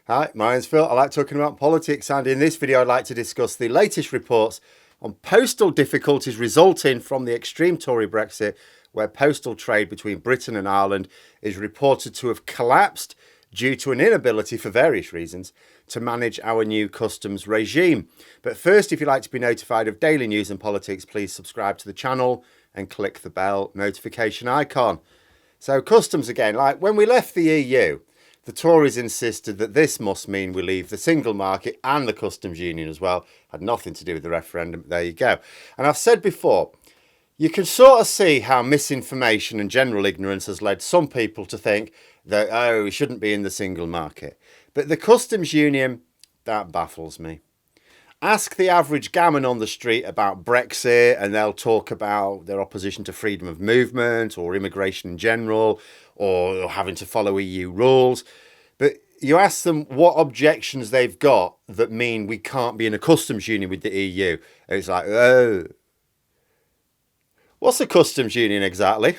Hi, my name's Phil. I like talking about politics, and in this video I'd like to discuss the latest reports on postal difficulties resulting from the extreme Tory Brexit, where postal trade between Britain and Ireland is reported to have collapsed due to an inability, for various reasons, to manage our new customs regime. But first, if you'd like to be notified of daily news and politics, please subscribe to the channel and click the bell notification icon. So customs again, like when we left the EU, the Tories insisted that this must mean we leave the single market and the customs union as well. Had nothing to do with the referendum, but there you go. And I've said before, you can sort of see how misinformation and general ignorance has led some people to think that, oh, we shouldn't be in the single market. But the customs union, that baffles me. Ask the average gammon on the street about Brexit and they'll talk about their opposition to freedom of movement or immigration in general or having to follow EU rules. But you ask them what objections they've got that mean we can't be in a customs union with the EU. And it's like, oh, what's a customs union exactly?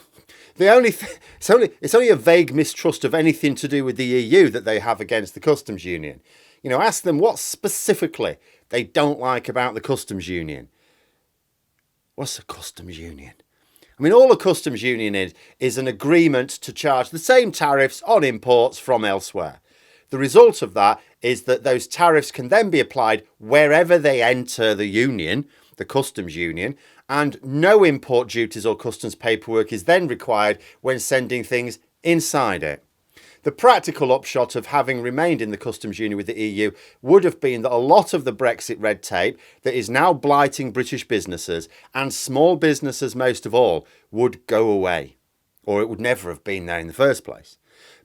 It's only a vague mistrust of anything to do with the EU that they have against the customs union. You know, ask them what specifically they don't like about the customs union. What's a customs union? I mean, all a customs union is an agreement to charge the same tariffs on imports from elsewhere. The result of that is that those tariffs can then be applied wherever they enter the union, the customs union, and no import duties or customs paperwork is then required when sending things inside it. The practical upshot of having remained in the customs union with the EU would have been that a lot of the Brexit red tape that is now blighting British businesses, and small businesses most of all, would go away, or it would never have been there in the first place.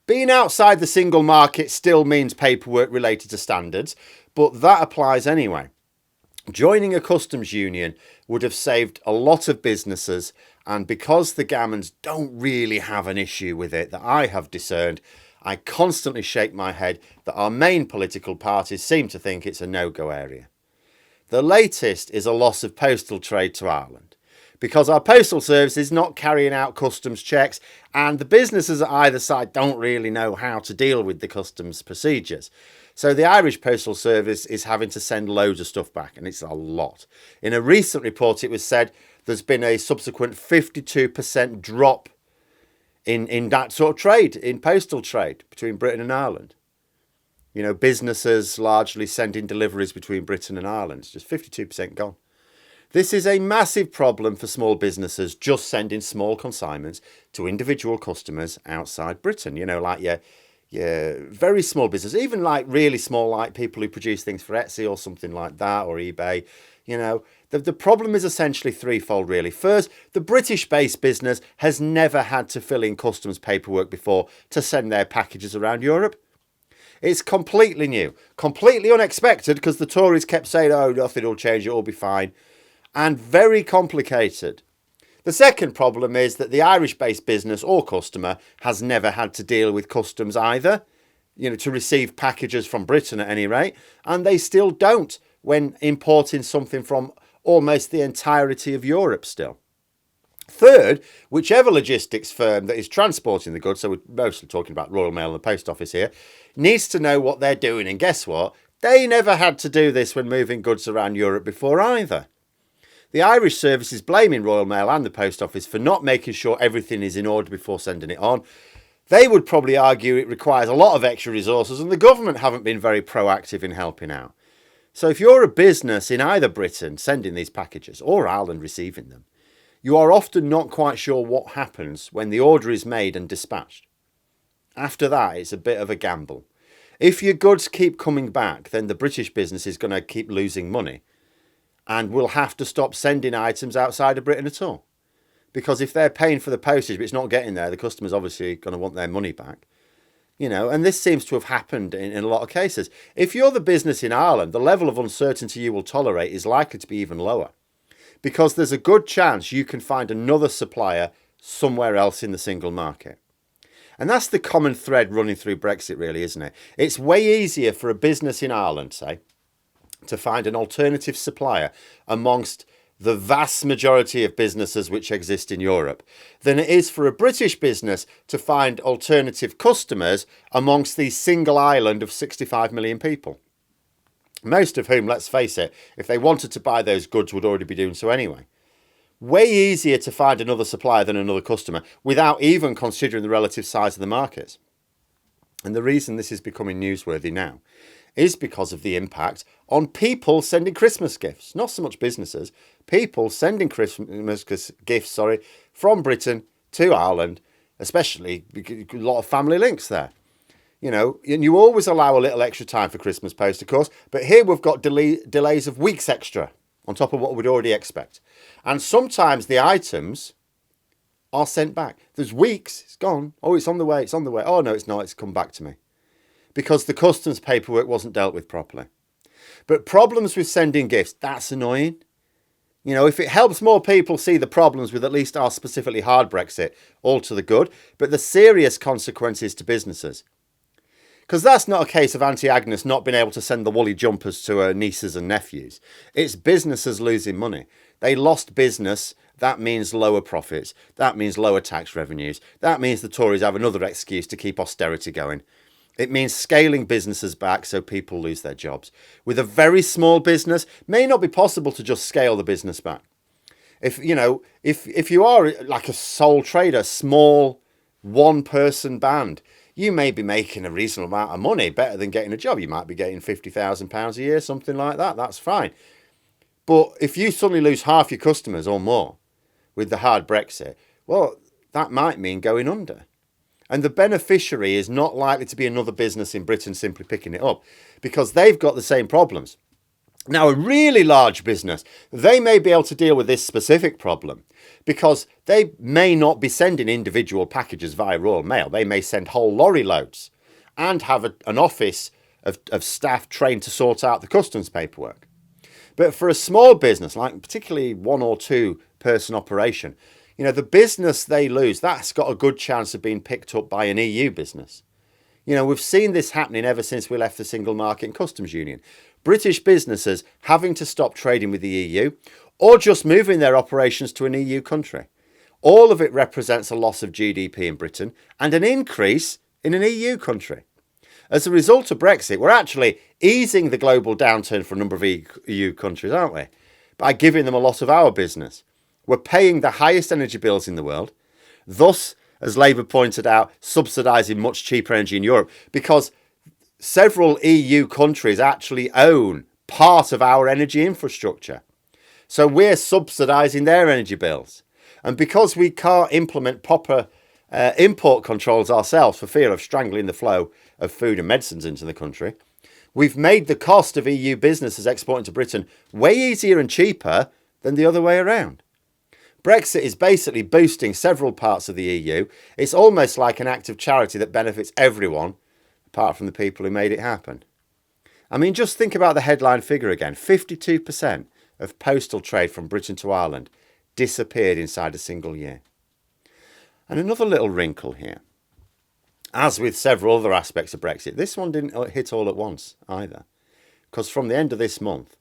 Being outside the single market still means paperwork related to standards, but that applies anyway. Joining a customs union would have saved a lot of businesses, and because the gammons don't really have an issue with it that I have discerned, I constantly shake my head that our main political parties seem to think it's a no-go area. The latest is a loss of postal trade to Ireland, because our postal service is not carrying out customs checks and the businesses at either side don't really know how to deal with the customs procedures. So the Irish Postal Service is having to send loads of stuff back, and it's a lot. In a recent report, it was said there's been a subsequent 52% drop in that sort of trade, in postal trade between Britain and Ireland. You know, businesses largely sending deliveries between Britain and Ireland, just 52% gone. This is a massive problem for small businesses just sending small consignments to individual customers outside Britain. You know, like your very small business, even like really small, like people who produce things for Etsy or something like that, or eBay. You know, the problem is essentially threefold, really. First, the British-based business has never had to fill in customs paperwork before to send their packages around Europe. It's completely new, completely unexpected, because the Tories kept saying, oh, nothing will change, it'll be fine, and very complicated. The second problem is that the Irish-based business or customer has never had to deal with customs either, you know, to receive packages from Britain at any rate, and they still don't when importing something from almost the entirety of Europe still. Third, whichever logistics firm that is transporting the goods, so we're mostly talking about Royal Mail and the Post Office here, needs to know what they're doing, and guess what? They never had to do this when moving goods around Europe before either. The Irish service is blaming Royal Mail and the Post Office for not making sure everything is in order before sending it on. They would probably argue it requires a lot of extra resources and the government haven't been very proactive in helping out. So if you're a business in either Britain sending these packages or Ireland receiving them, you are often not quite sure what happens when the order is made and dispatched. After that, it's a bit of a gamble. If your goods keep coming back, then the British business is going to keep losing money and will have to stop sending items outside of Britain at all. Because if they're paying for the postage but it's not getting there, the customer's obviously going to want their money back. You know, and this seems to have happened in a lot of cases. If you're the business in Ireland, the level of uncertainty you will tolerate is likely to be even lower, because there's a good chance you can find another supplier somewhere else in the single market. And that's the common thread running through Brexit, really, isn't it? It's way easier for a business in Ireland, say, to find an alternative supplier amongst the vast majority of businesses which exist in Europe than it is for a British business to find alternative customers amongst the single island of 65 million people. Most of whom, let's face it, if they wanted to buy those goods would already be doing so anyway. Way easier to find another supplier than another customer without even considering the relative size of the markets. And the reason this is becoming newsworthy now is because of the impact on people sending Christmas gifts. Not so much businesses, people sending Christmas gifts, from Britain to Ireland, especially a lot of family links there. You know, and you always allow a little extra time for Christmas post, of course, but here we've got delays of weeks extra on top of what we'd already expect. And sometimes the items are sent back. There's weeks, it's gone. Oh, it's on the way, it's on the way. Oh, no, it's not, it's come back to me. Because the customs paperwork wasn't dealt with properly. But problems with sending gifts, that's annoying. You know, if it helps more people see the problems with at least our specifically hard Brexit, all to the good. But the serious consequences to businesses. Because that's not a case of Auntie Agnes not being able to send the woolly jumpers to her nieces and nephews. It's businesses losing money. They lost business. That means lower profits. That means lower tax revenues. That means the Tories have another excuse to keep austerity going. It means scaling businesses back so people lose their jobs. With a very small business, it may not be possible to just scale the business back. If you are like a sole trader, small one-person band, you may be making a reasonable amount of money, better than getting a job. You might be getting £50,000 a year, something like that. That's fine. But if you suddenly lose half your customers or more with the hard Brexit, well, that might mean going under. And the beneficiary is not likely to be another business in Britain simply picking it up because they've got the same problems. Now, a really large business, they may be able to deal with this specific problem because they may not be sending individual packages via Royal Mail. They may send whole lorry loads and have an office of staff trained to sort out the customs paperwork. But for a small business, like particularly 1 or 2 person operation, you know, the business they lose, that's got a good chance of being picked up by an EU business. You know, we've seen this happening ever since we left the single market and customs union. British businesses having to stop trading with the EU or just moving their operations to an EU country. All of it represents a loss of GDP in Britain and an increase in an EU country. As a result of Brexit, we're actually easing the global downturn for a number of EU countries, aren't we? By giving them a lot of our business. We're paying the highest energy bills in the world, thus, as Labour pointed out, subsidising much cheaper energy in Europe because several EU countries actually own part of our energy infrastructure. So we're subsidising their energy bills. And because we can't implement proper import controls ourselves for fear of strangling the flow of food and medicines into the country, we've made the cost of EU businesses exporting to Britain way easier and cheaper than the other way around. Brexit is basically boosting several parts of the EU. It's almost like an act of charity that benefits everyone, apart from the people who made it happen. I mean, just think about the headline figure again. 52% of postal trade from Britain to Ireland disappeared inside a single year. And another little wrinkle here. As with several other aspects of Brexit, this one didn't hit all at once either. Because from the end of this month,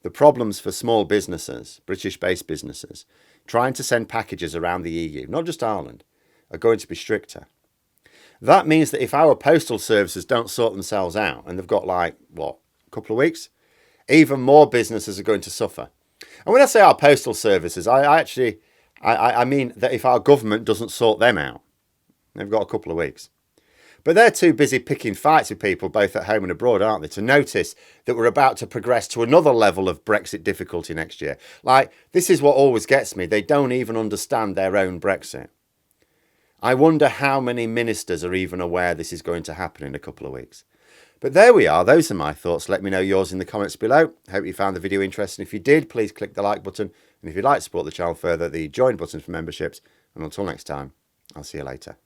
the problems for small businesses, British-based businesses, trying to send packages around the EU, not just Ireland, are going to be stricter. That means that if our postal services don't sort themselves out, and they've got a couple of weeks, even more businesses are going to suffer. And when I say our postal services, I mean that if our government doesn't sort them out, they've got a couple of weeks. But they're too busy picking fights with people both at home and abroad, aren't they, to notice that we're about to progress to another level of Brexit difficulty next year. This is what always gets me. They don't even understand their own Brexit. I wonder how many ministers are even aware this is going to happen in a couple of weeks. But there we are. Those are my thoughts. Let me know yours in the comments below. Hope you found the video interesting. If you did, please click the like button. And if you'd like to support the channel further, the join button for memberships. And until next time, I'll see you later.